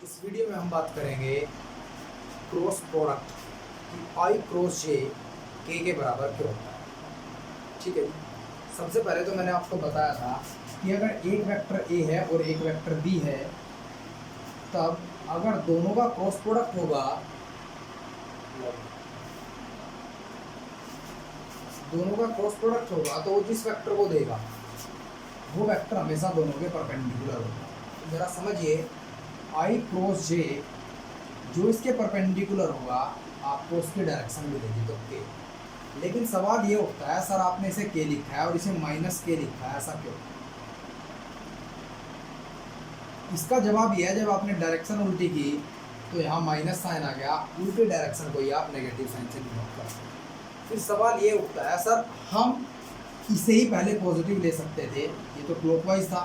इस वीडियो में हम बात करेंगे क्रॉस प्रोडक्ट कि आई क्रॉस जे के बराबर क्यों होता है। ठीक है जी। सबसे पहले तो मैंने आपको बताया था कि अगर एक वेक्टर ए है और एक वेक्टर बी है, तब अगर दोनों का क्रॉस प्रोडक्ट होगा, तो वो जिस वेक्टर को देगा वो वेक्टर हमेशा दोनों के परपेंडिकुलर होगा। तो जरा समझिए, आई क्रॉस जे जो इसके परपेंडिकुलर होगा आपको उसकी डायरेक्शन मिलेगी तो के। लेकिन सवाल ये उठता है, सर आपने इसे के लिखा है और इसे माइनस के लिखा है, ऐसा क्यों? इसका जवाब यह है, जब आपने डायरेक्शन उल्टी की तो यहाँ माइनस साइन आ गया, उल्टी डायरेक्शन को ही आप नेगेटिव साइन से डिनोट कर सकते। फिर सवाल ये उठता है, सर हम इसे ही पहले पॉजिटिव ले सकते थे, ये तो क्लॉकवाइज था,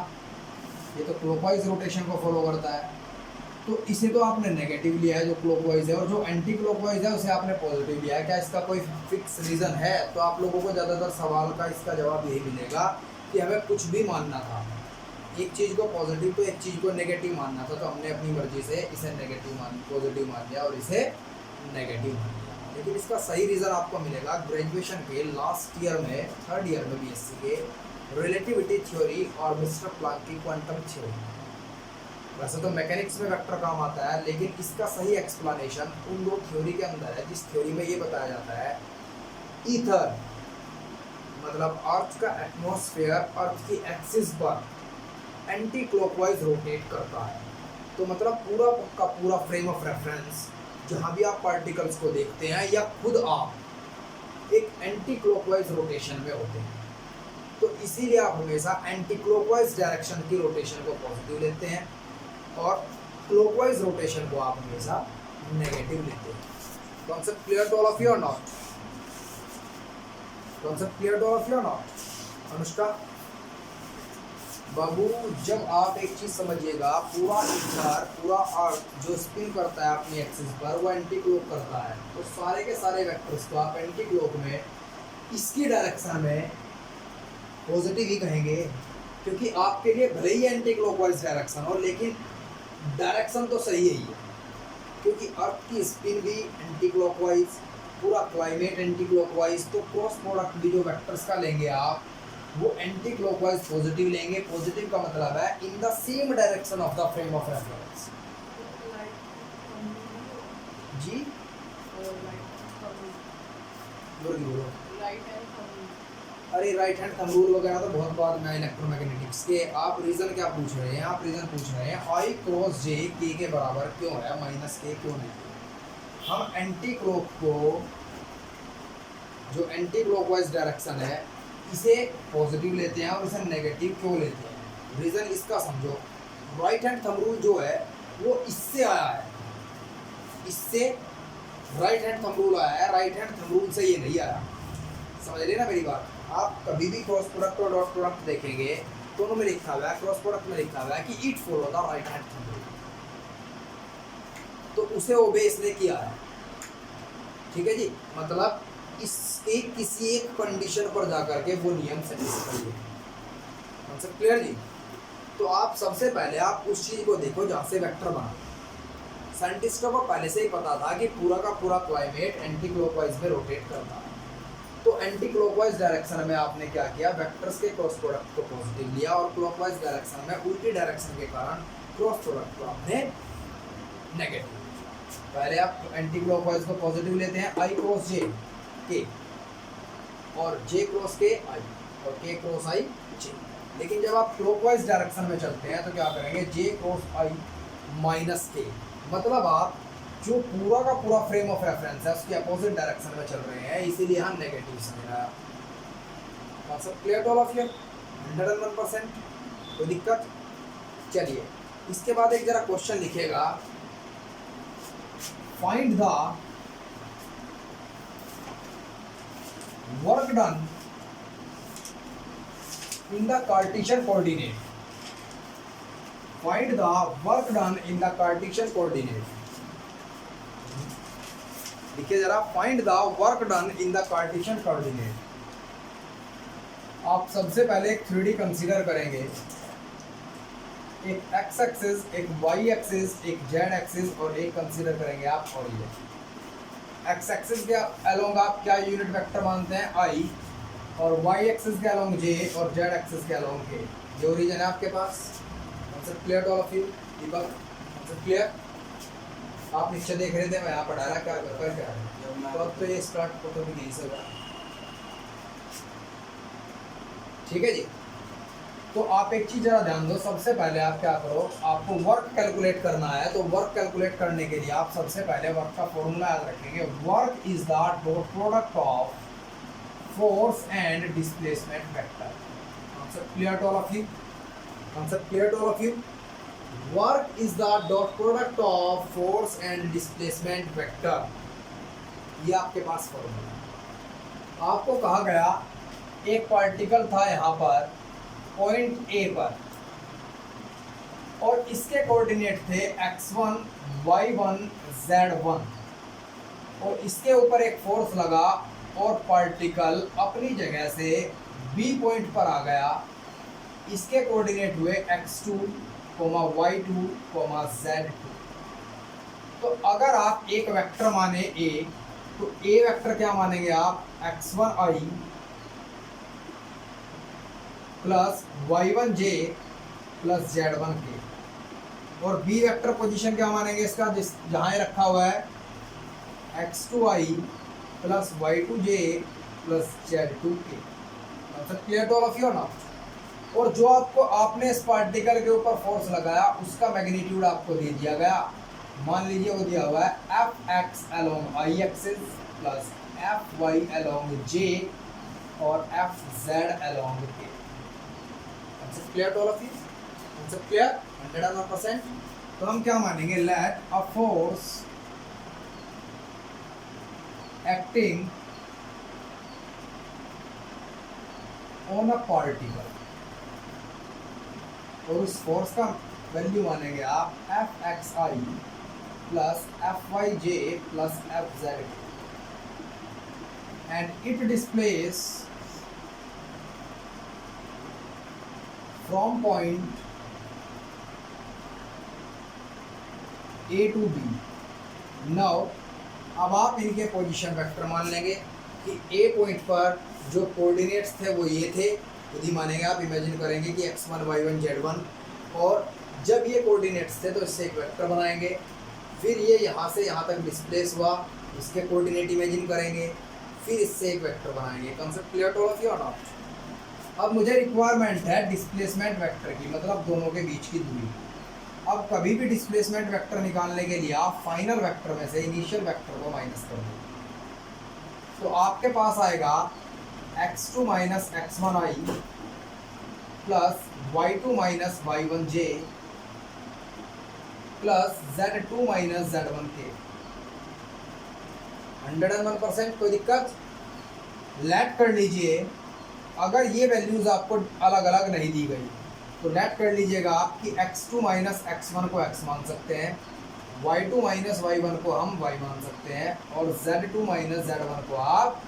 ये तो क्लॉकवाइज रोटेशन को फॉलो करता है, तो इसे तो आपने नेगेटिव लिया है जो क्लॉकवाइज है, और जो एंटी क्लॉकवाइज है उसे आपने पॉजिटिव लिया है। क्या इसका कोई फिक्स रीज़न है? तो आप लोगों को ज़्यादातर सवाल का इसका जवाब यही मिलेगा कि हमें कुछ भी मानना था, एक चीज़ को पॉजिटिव तो एक चीज़ को नेगेटिव मानना था, तो हमने अपनी मर्जी से इसे पॉजिटिव मान लिया और इसे नेगेटिव मान लिया। लेकिन इसका सही रीज़न आपको मिलेगा ग्रेजुएशन के लास्ट ईयर में, थर्ड ईयर में बीएससी के रिलेटिविटी थ्योरी और मिस्टर प्लैंक की क्वांटम थ्योरी। वैसे तो मैकेनिक्स में वेक्टर काम आता है, लेकिन इसका सही एक्सप्लेनेशन उन दो थ्योरी के अंदर है, जिस थ्योरी में ये बताया जाता है ईथर मतलब अर्थ का एटमॉस्फेयर अर्थ की एक्सिस पर एंटी क्लॉकवाइज रोटेट करता है। तो मतलब पूरा का पूरा फ्रेम ऑफ रेफरेंस जहाँ भी आप पार्टिकल्स को देखते हैं या खुद आप एक एंटी क्लॉकवाइज रोटेशन में होते हैं, तो इसीलिए आप हमेशा एंटी क्लॉकवाइज डायरेक्शन की रोटेशन को पॉजिटिव लेते हैं और क्लॉकवाइज रोटेशन को आप हमेशा नेगेटिव लेते हैं। Concept clear to all of you और not? Concept clear to all of you और नॉट? अनुष्का बाबू, जब आप एक चीज समझिएगा, पूरा ईथर पूरा अर्थ जो स्पिन करता है अपनी एक्सिस पर वो एंटी क्लॉक करता है, तो सारे के सारे वेक्टर्स को आप एंटी क्लॉक में इसकी डायरेक्शन में पॉजिटिव ही कहेंगे, क्योंकि आपके लिए भले ही एंटी क्लॉकवाइज डायरेक्शन हो लेकिन डायरेक्शन तो सही है, क्योंकि अर्थ की स्पिन भी एंटी क्लॉकवाइज, पूरा क्लाइमेट एंटी क्लॉकवाइज, तो क्रॉस प्रोडक्ट भी जो वेक्टर्स का लेंगे आप वो एंटी क्लॉकवाइज पॉजिटिव लेंगे। पॉजिटिव का मतलब है in the same direction of the frame of reference. जी बोलो। अरे राइट हैंड थंब रूल वगैरह तो बहुत बाद में इलेक्ट्रोमैग्नेटिक्स के। आप रीजन क्या पूछ रहे हैं? आप रीजन पूछ रहे हैं आई क्रॉस जे के बराबर क्यों है, माइनस के क्यों नहीं? हम एंटी क्लॉक को, जो एंटी क्लॉकवाइज डायरेक्शन है, इसे पॉजिटिव लेते हैं और इसे नेगेटिव क्यों लेते हैं? रीजन इसका समझो। राइट हैंड थंब रूल जो है वो इससे आया है, इससे राइट हैंड थंब रूल आया है, राइट हैंड थंब रूल से ये नहीं आया। समझ रहे ना मेरी बात? आप कभी भी क्रॉस प्रोडक्ट और डॉट प्रोडक्ट देखेंगे, दोनों में लिखा हुआ है, क्रॉस प्रोडक्ट में लिखा हुआ है कि it follow the right hand thumb rule, तो उसे ओबे इसने किया है। ठीक है जी, मतलब इसके किसी एक कंडीशन पर जाकर के वो नियम सेटिस्फाई है। कॉन्सेप्ट क्लियर जी? तो आप सबसे पहले आप उस चीज को देखो जहाँ से वेक्टर बना। साइंटिस्टों को पहले से ही पता था कि पूरा का पूरा क्लाइमेट एंटी क्लॉकवाइज में रोटेट करता है, तो एंटी क्लॉकवाइज डायरेक्शन में आपने क्या किया, वेक्टर्स के क्रॉस प्रोडक्ट को पॉजिटिव लिया और क्लॉकवाइज डायरेक्शन में उल्टी डायरेक्शन के कारण क्रॉस प्रोडक्ट को आपने नेगेटिव। पहले आप एंटी क्लॉकवाइज को पॉजिटिव लेते हैं, आई क्रॉस जे के और जे क्रॉस के आई और के क्रॉस आई जे। लेकिन जब आप क्लॉकवाइज डायरेक्शन में चलते हैं तो क्या करेंगे, जे क्रॉस आई माइनस के, मतलब आप जो पूरा का पूरा फ्रेम ऑफ रेफरेंस है उसके अपोजिट डायरेक्शन में चल रहे हैं, इसीलिए हम नेगेटिव समझ रहे हैं। Concept clear to all of you? 101%? कोई दिक्कत? चलिए इसके बाद एक जरा क्वेश्चन लिखेगा, find the work done in the Cartesian coordinate. Find the work done in the Cartesian coordinate. देखिए जरा, find the work done in the Cartesian coordinate. आप सबसे पहले एक 3D कंसीडर करेंगे एक एक्स एक्सिस, एक वाई एक्सिस, एक जेड एक्सिस और एक कंसीडर करेंगे आप ओरिजिन। एक्स एक्सिस के अलोंग आप क्या यूनिट वेक्टर मानते हैं, आई, और वाई एक्सिस के अलोंग जे और जेड एक्सिस के अलोंग के। ये ओरिजिन है आपके पास। Concept clear to all of you? Deepak, concept clear? आप नीचे देख रहे थे, मैं यहाँ पढ़ा रहा क्या कर क्या है, तो अब तो ये स्टार्ट को तो भी नहीं सका। ठीक है जी। तो आप एक चीज जरा ध्यान दो, सबसे पहले आप क्या करो, आपको वर्क कैलकुलेट करना है। तो वर्क कैलकुलेट करने के लिए आप सबसे पहले वर्क का फॉर्मूला याद रखेंगे। Work is the dot product of force and displacement vector. Concept clear to all of you? Concept clear to all of you? Work is the dot product of force and displacement vector. ये आपके पास formula. आपको कहा गया एक particle था यहाँ पर point A पर, और इसके कोऑर्डिनेट थे x1, y1, z1, और इसके ऊपर एक फोर्स लगा और पार्टिकल अपनी जगह से बी पॉइंट पर आ गया। इसके कोऑर्डिनेट हुए x2, y2, z2। तो अगर आप एक वेक्टर माने a, तो a वेक्टर क्या मानेंगे आप, x1i plus y1j plus z1k, और b वेक्टर पोजीशन क्या मानेंगे इसका, जिस जहाँ ये रखा हुआ है x2i plus y2j plus z2k। मतलब clear to all of you ना? और जो आपको आपने इस पार्टिकल के ऊपर फोर्स लगाया उसका मैग्नीट्यूड आपको दे दिया गया। मान लीजिए वो दिया हुआ है Fx along I axis plus Fy along j और Fz along k। Concept clear to all of you? Concept clear? 101%? तो हम क्या मानेंगे, let a force acting on a particle, और उस फोर्स का वैल्यू मानेंगे आप Fxi plus Fyj plus Fz, and it displays from point A to B। Now अब आप इनके पोजीशन वेक्टर मान लेंगे कि A पॉइंट पर जो कोऑर्डिनेट्स थे वो ये थे, खुद ही मानेंगे आप, इमेजिन करेंगे कि x1, y1, z1, और जब ये कोऑर्डिनेट्स थे तो इससे एक वेक्टर बनाएंगे। फिर ये यहाँ से यहाँ तक डिस्प्लेस हुआ, इसके कोऑर्डिनेट इमेजिन करेंगे, फिर इससे एक वेक्टर बनाएंगे। Concept clear to all of you और नॉट? अब मुझे रिक्वायरमेंट है डिस्प्लेसमेंट वेक्टर की, मतलब दोनों के बीच की दूरी। अब कभी भी डिस्प्लेसमेंट वेक्टर निकालने के लिए आप फाइनल वेक्टर में से इनिशियल वेक्टर को माइनस कर दो, तो आपके पास आएगा x2 minus x1i plus y2 minus y1j plus z2 minus z1k। 101%? कोई दिक्कत? लेट कर लीजिए, अगर ये वैल्यूज आपको अलग अलग नहीं दी गई तो लेट कर लीजिएगा आप कि x2 माइनस x1 को x मान सकते हैं, y2 माइनस y1 को हम y मान सकते हैं, और z2 माइनस z1 को आप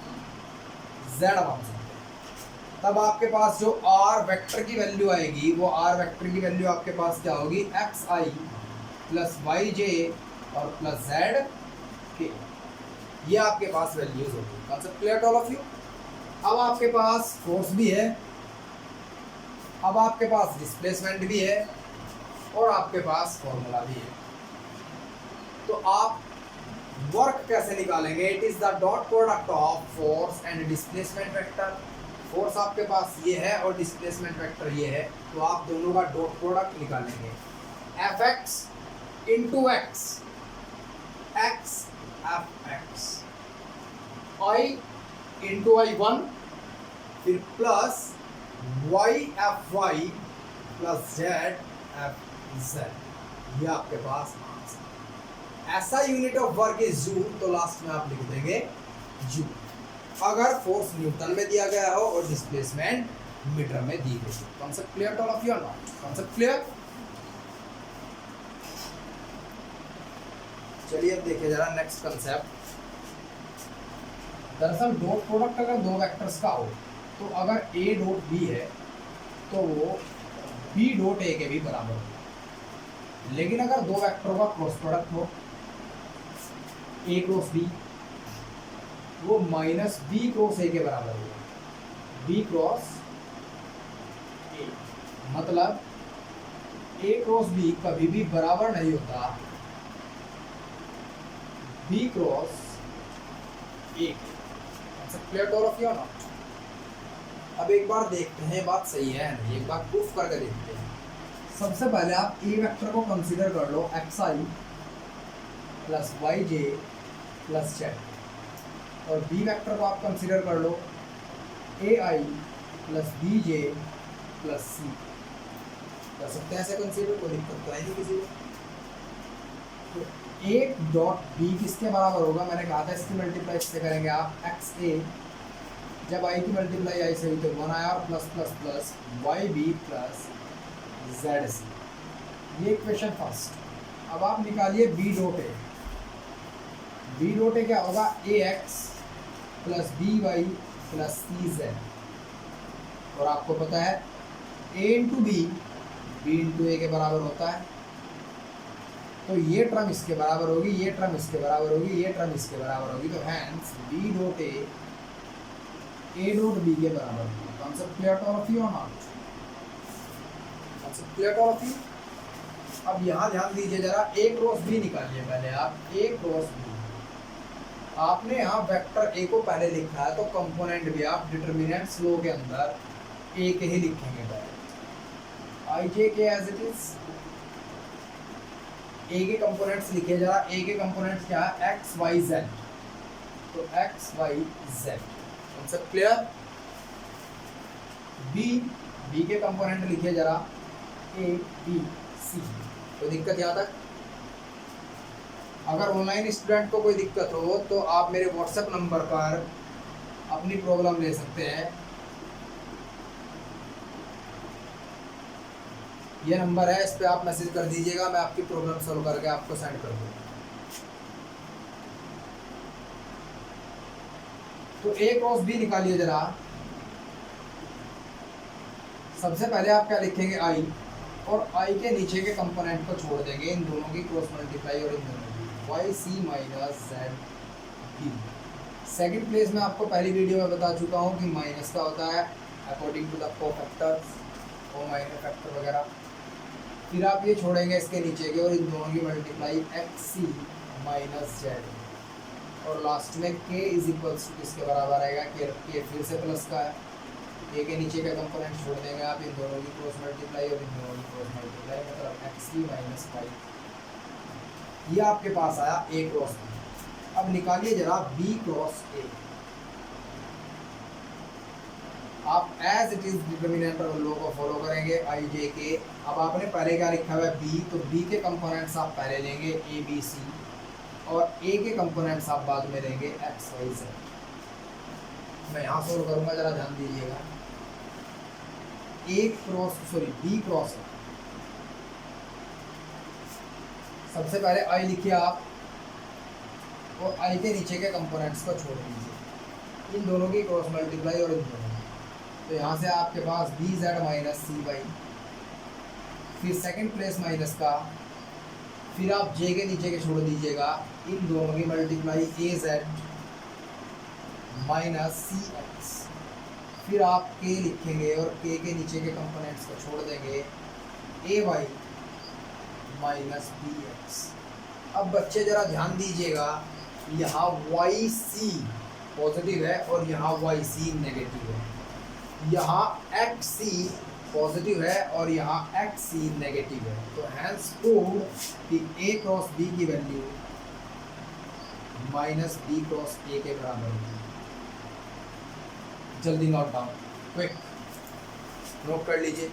z मान सकते हैं। तब आपके पास जो r वेक्टर की वैल्यू आएगी, वो r वेक्टर की वैल्यू आपके पास क्या होगी, xi प्लस yj और प्लस zk। ये आपके पास वैल्यूज होगी। Concept clear to all of you? अब आपके पास फोर्स भी है, अब आपके पास डिस्प्लेसमेंट भी है, और आपके पास फॉर्मूला भी है। तो आप वर्क कैसे निकालेंगे? It is the dot product of force and displacement vector. Force आपके पास ये है और डिस्प्लेसमेंट वेक्टर ये है, तो आप दोनों का डॉट प्रोडक्ट निकालेंगे। Fx into x, x Fx, I into I1, फिर plus y Fy plus z Fz। ये आपके पास आंसर। ऐसा unit of work is joule, तो लास्ट में आप लिख देंगे जूल। अगर फोर्स न्यूटन में दिया गया हो और डिस्प्लेसमेंट मीटर में दी गई। Concept clear to all of you और नॉट? Concept clear? चलिए अब देखिए जरा नेक्स्ट कंसेप्ट। दरअसल डॉट प्रोडक्ट अगर दो वेक्टर्स का हो, तो अगर a डॉट b है तो वो b डॉट a के भी बराबर हो। लेकिन अगर दो वेक्टरों का क्रॉस प्रोडक्ट हो ए क्रॉस बी, वो माइनस बी क्रॉस ए के बराबर होगा। बी क्रॉस ए मतलब ए क्रॉस बी कभी भी बराबर नहीं होता b cross a. Clear all of you ना? अब एक बार देखते हैं बात सही है नहीं, एक बार प्रूफ करके देखते हैं। सबसे पहले आप ए वेक्टर को कंसीडर कर लो एक्स आई प्लस वाई जे प्लस जेड, और बी वेक्टर को आप कंसीडर कर लो ए आई प्लस बी जे प्लस सी। कर सकते हैं ऐसे कंसीडर, कोई दिक्कत तो है नहीं किसी को। तो ए डॉट बी किसके बराबर होगा? मैंने कहा था इसकी मल्टीप्लाई इससे करेंगे आप एक्स ए, जब आई की मल्टीप्लाई आई से हुई तो 1 आया, और plus plus plus y b plus z c. ये इक्वेशन फर्स्ट। अब आप निकालिए b dot a. B dot a क्या होगा? A x plus b y plus c z, और आपको पता है a into b into a के बराबर होता है, तो ये टर्म इसके बराबर होगी, ये टर्म इसके बराबर होगी, ये टर्म इसके बराबर होगी, तो hence b dot a dot b के बराबर होगी। Concept clear to all of you और not? Concept clear to all of you? अब यहाँ ध्यान दीजिए जरा, ए क्रॉस बी निकालिए पहले आप। ए क्रॉस बी, आपने यहाँ वेक्टर ए को पहले लिखा है, तो कंपोनेंट भी आप डिटर्मिनेंट्स लो के अंदर ए के ही लिखेंगे पहले। आई जे के एज इट इज, ए के कंपोनेंट्स लिखे जरा। ए के कंपोनेंट्स क्या है? एक्स वाई जेड, तो x y z. Concept clear? B के कंपोनेंट लिखे जरा ए बी सी। कोई दिक्कत यहाँ तक? अगर ऑनलाइन स्टूडेंट को कोई दिक्कत हो तो आप मेरे व्हाट्सएप नंबर पर अपनी प्रॉब्लम ले सकते हैं। ये नंबर है, इस पे आप मैसेज कर दीजिएगा, मैं आपकी प्रॉब्लम सॉल्व करके आपको सेंड कर दूँगा। तो ए क्रॉस बी निकालिए जरा। सबसे पहले आप क्या लिखेंगे? आई, और आई के नीचे के कंपोनेंट को छोड़ देंगे, इन दोनों की क्रॉस मल्टीप्लाई और इन दोनों की, y c minus z b. Second place में आपको पहली वीडियो में बता चुका हूँ कि माइनस का होता है अकॉर्डिंग टू द कोफैक्टर्स, को माइनस फैक्टर वगैरह। फिर आप ये छोड़ेंगे इसके नीचे के, और इन दोनों की मल्टीप्लाई एक्स सी माइनस जेड, और लास्ट में के इज इक्वल्स टू किसके बराबर आएगा? के फिर से प्लस का है, ए के नीचे का कंपोनेंट छोड़ देंगे आप, इन दोनों की क्रॉस मल्टीप्लाई और इन दोनों की क्रॉस मल्टीप्लाई, मतलब एक्स सी माइनस फाइव। ये आपके पास आया ए क्रॉस बी। अब निकालिए जरा बी क्रॉस ए। आप एज इट इज डिटर्मिनेंट लो को फॉलो करेंगे आई जे के। अब आपने पहले क्या लिखा हुआ है? बी, तो बी के कंपोनेंट्स आप पहले लेंगे ए बी सी, और ए के कंपोनेंट्स आप बाद में लेंगे एक्स वाई जेड। मैं यहाँ सोल्व करूँगा, जरा ध्यान दीजिएगा। बी क्रॉस है। सबसे पहले आई लिखिए आप, और आई के नीचे के कंपोनेंट्स को छोड़ दीजिए, इन दोनों की क्रॉस मल्टीप्लाई और इन दोनों। तो यहाँ से आपके पास बी जेड माइनस सी वाई, फिर सेकंड प्लेस माइनस का, फिर आप जे के नीचे के छोड़ दीजिएगा, इन दोनों की मल्टीप्लाई ए जेड माइनस सी एक्स, फिर आप के लिखेंगे और के नीचे के कंपोनेंट्स को छोड़ देंगे, ए वाई माइनस बी एक्स। अब बच्चे ज़रा ध्यान दीजिएगा, यहाँ वाई सी पॉजिटिव है और यहाँ वाई सी नेगेटिव है, यहाँ एक्स सी पॉजिटिव है और यहाँ एक्स सी नेगेटिव है। तो हैंस प्रूव्ड कि ए क्रॉस बी की value minus b cross a के बराबर होगी। जल्दी नोट डाउन, क्विक नोट कर लीजिए।